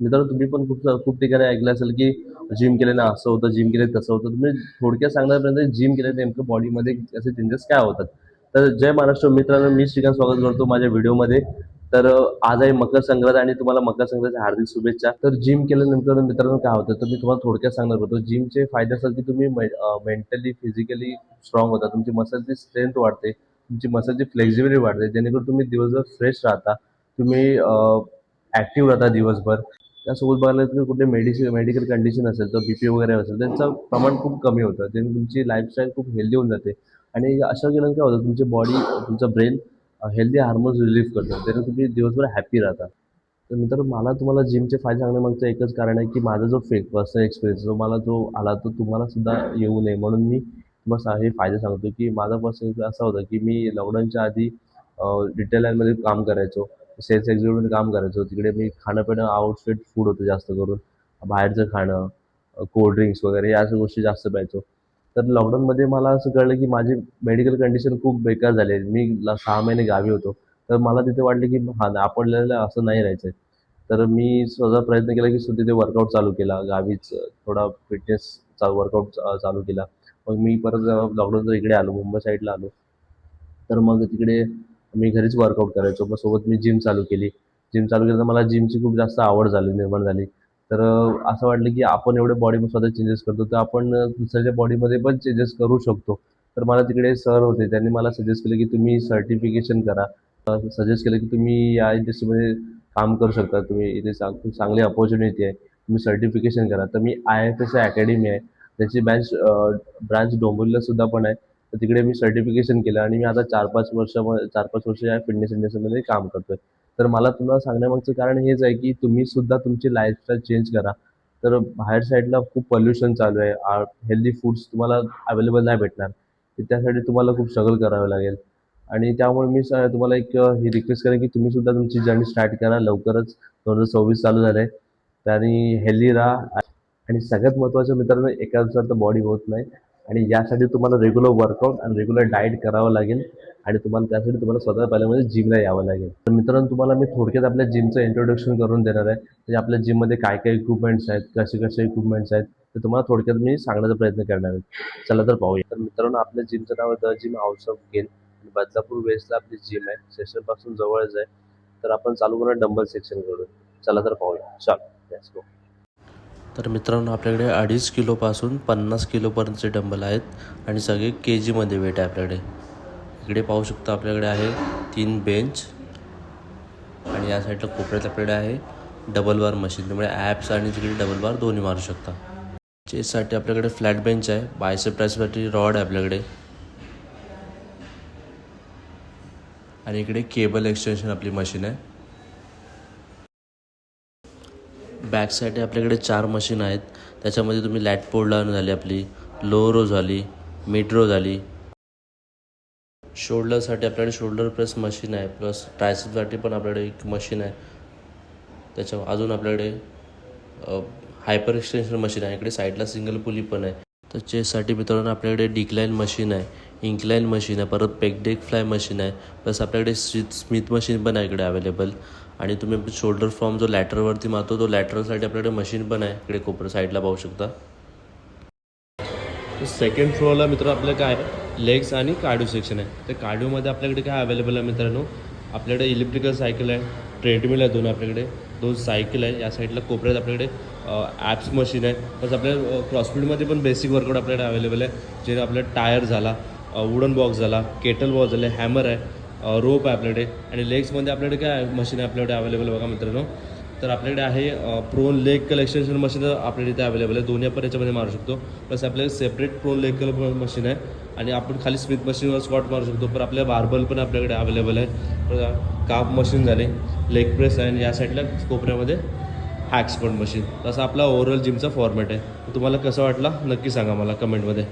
मित्रांनो तुम्ही पण खूप खूप ठिकाणी ऐकलं असेल की जिम केल्याने असं होतं, जिम केले तसं होतं. तुम्ही थोडक्यात सांगण्यापर्यंत जिम केल्याने नेमकं बॉडीमध्ये असे चेंजेस काय होतात. तर जय महाराष्ट्र मित्रांनो, मी श्रीकांत स्वागत करतो माझ्या व्हिडिओमध्ये. तर आज आहे मकर संक्रांत आणि तुम्हाला मकर संक्रांतीच्या हार्दिक शुभेच्छा. तर जिम केल्यानंतर मित्रांनो काय होतं, तर मी तुम्हाला थोडक्यात सांगणार होतो. जिमचे फायदे असतात की तुम्ही मेंटली, फिजिकली स्ट्रॉंग होता. तुमची मसलची स्ट्रेंथ वाढते, तुमची मसलची फ्लेक्झिबिलिटी वाढते, जेणेकरून तुम्ही दिवसभर फ्रेश राहता. तुम्ही ॲक्टिव्ह राहता दिवसभर. त्यासोबत बघायला तर कुठे मेडिकल कंडिशन असेल तर बीपी वगैरे असेल त्यांचं प्रमाण खूप कमी होतं. त्याने तुमची लाईफस्टाईल खूप हेल्दी होऊन जाते. आणि असं केल्यानं काय होतं, तुमची बॉडी, तुमचं ब्रेन हेल्दी हार्मोन्स रिलीज करतो. त्याने तुम्ही दिवसभर हॅपी राहता. तर मित्रांनो मला तुम्हाला जिमचे फायदे सांगण्यामागचं एकच कारण आहे की माझा जो पर्सनल एक्सपिरियन्स जो मला जो आला तो तुम्हाला सुद्धा येऊ नये म्हणून मी तुम्हाला हे फायदे सांगतो. की माझा पर्सनल असा होता की मी लॉकडाऊनच्या आधी रिटेल लाईनमध्ये काम करायचो. सेल्स एक्झिक्युटिव्हमध्ये काम करायचो. तिकडे मी खाणं-पिणं आउटसाइड फूड होतं जास्त करून. बाहेरचं खाणं, कोल्ड ड्रिंक्स वगैरे या अशा गोष्टी जास्त प्यायचो. तर लॉकडाऊनमध्ये मला असं कळलं की माझी मेडिकल कंडिशन खूप बेकार झाली आहे. मी 6 महिने गावी होतो. तर मला तिथे वाटलं की हां, आपल्याला असं नाही राहायचं आहे. तर मी स्वतः प्रयत्न केला की तिथे वर्कआउट चालू केला. गावीच थोडा फिटनेसचा वर्कआउट चालू केला. मग मी परत लॉकडाऊनच्या इकडे आलो, मुंबई साईडला आलो. तर मग तिकडे मी घरीच वर्कआउट करायचो. मग सोबत मी जिम चालू केली. जिम चालू केली तर मला जिमची खूप जास्त आवड निर्माण झाली. तर असं वाटलं की आपण एवढे बॉडीमध्ये स्वतः चेंजेस करतो, तर आपण दुसऱ्याच्या बॉडीमध्ये पण चेंजेस करू शकतो. तर मला तिकडे सर होते. त्यांनी मला सजेस्ट केलं की तुम्ही सर्टिफिकेशन करा. सजेस्ट केलं की तुम्ही या इंडस्ट्रीमध्ये काम करू शकता. तुम्ही इथे चांगली अपॉर्च्युनिटी आहे. तुम्ही सर्टिफिकेशन करा. तर मी IIFS अकॅडमी आहे. त्याची ब्रांच डोंबिवलीला सुद्धा पण आहे. तर तिकडे मी सर्टिफिकेशन केलं आणि मी आता 4-5 वर्ष या फिटनेस इंडस्ट्रीमध्ये काम करतोय. तर मला तुम्हाला सांगण्यामागचं कारण हेच आहे, की तुम्ही सुद्धा तुमची लाईफस्टाईल चेंज करा. तर बाहेर साईडला खूप पोल्युशन चालू आहे. हेल्दी फूड्स तुम्हाला अवेलेबल नाही भेटणार. तर त्यासाठी तुम्हाला खूप स्ट्रगल करावं लागेल. आणि त्यामुळे मी तुम्हाला एक ही रिक्वेस्ट करेन, की तुम्ही सुद्धा तुमची जर्नी स्टार्ट करा. लवकरच 2026 चालू झालं आहे. आणि हेल्दी राहा. आणि सगळ्यात महत्त्वाचं मित्रांनो, एका दिवसात तर बॉडी होत नाही. आणि यासाठी तुम्हाला रेग्युलर वर्कआउट आणि रेग्युलर डाएट करावं लागेल. आणि त्यासाठी तुम्हाला स्वतः पहिल्या म्हणजे जिमला यावं लागेल. तर मित्रांनो तुम्हाला मी थोडक्यात आपल्या जिमचं इंट्रोडक्शन करून देणार आहे. म्हणजे आपल्या जिममध्ये काय काय इक्विपमेंट्स आहेत, कसे इक्विपमेंट्स आहेत, ते तुम्हाला थोडक्यात मी सांगण्याचा प्रयत्न करणार आहे. चला तर पाहूया. तर मित्रांनो आपल्या जिमचं नाव आहे the gym house of gain. Badlapur वेस्टला आपली जिम आहे. स्टेशनपासून जवळच आहे. तर आपण चालू करूया डंबल सेक्शन करून. चला तर पाहूया. चला लेट्स गो. तर मित्रांनो आपल्याकडे 2.5 किलोपासून 50 किलोपर्यंतचे डंबल आहेत आणि सगळे के जीमध्ये वेट आहे आपल्याकडे. इकडे पाहू शकता आपल्याकडे आहे 3 बेंच आणि या साईडला कोपऱ्यात आपल्याकडे आहे डबल बार मशीन. त्यामुळे ॲप्स आणि तिकडे डबल बार दोन्ही मारू शकता. चेस्टसाठी आपल्याकडे फ्लॅट बेंच आहे. बायसेप ट्रायसेपसाठी रॉड आहे आपल्याकडे. आणि इकडे केबल एक्सटेन्शन आपली मशीन आहे. बॅक साईड आपल्याकडे 4 मशीन आहेत. त्याच्यामध्ये तुम्ही लॅट पुल डाऊन झाली, आपली लो रो झाली, मिड रो झाली. शोल्डरसाठी आपल्याकडे शोल्डर प्रेस मशीन आहे. प्लस ट्रायसेपसाठी पण आपल्याकडे एक मशीन आहे. अजून आपल्याकडे हायपर एक्सटेन्शन मशीन आहे. इकडे साईडला सिंगल पुली पण आहे. तर चेस्टसाठी मित्रांनो आपल्याकडे डिक्लाइन मशीन आहे, इन्क्लाइन मशीन आहे, परत पेगडेक फ्लाय मशीन आहे. प्लस आपल्याकडे स्मिथ मशीन पण आहे इकडे अवेलेबल. आणि तुम्ही शोल्डर फॉर्म जो लॅटरवरती मारतो तो लॅटरसाठी आपल्याकडे मशीन पण आहे. इकडे कोपऱ्या साईडला पाहू शकता. सेकंड फ्लोअरला मित्रांनो आपल्याला काय आहे, लेग्स आणि कार्डिओ सेक्शन आहे. तर कार्डिओमध्ये आपल्याकडे काय अवेलेबल आहे मित्रांनो, आपल्याकडे इलेक्ट्रिकल सायकल आहे, ट्रेडमिल आहे आपल्याकडे 2 सायकल आहे. या साईडला कोपऱ्यात आपल्याकडे ॲप्स मशीन आहे. प्लस आपल्या क्रॉसफिटमध्ये पण बेसिक वर्कआउट आपल्याकडे अवेलेबल आहे. जे आपल्याला टायर झाला, वुडन बॉक्स झाला, केटल बॉक्स झाले, हॅमर आहे, रोप आहे आपल्याकडे. आणि लेग्समध्ये आपल्याकडे काय मशीन आहे आपल्याकडे अवेलेबल बघा मित्रांनो. तर आपल्याकडे आहे प्रोन लेग कल एक्सटेन्शन मशीन आपल्याकडे इथे अवेलेबल आहे. दोन्ही आपण याच्यामध्ये मारू शकतो. प्लस आपल्याला सेपरेट प्रोन लेग कल मशीन आहे. आणि आपण खाली स्मिथ मशीनवर स्क्वॉट मारू शकतो. पण आपल्या बार्बल पण आपल्याकडे अवेलेबल आहे. काफ मशीन झाले, लेग प्रेस आहे. आणि या साईडला कोपऱ्यामध्ये हॅक स्क्वॉट मशीन. तसं आपला ओव्हरऑल जिमचा फॉर्मॅट आहे. तुम्हाला कसं वाटला नक्की सांगा मला कमेंटमध्ये.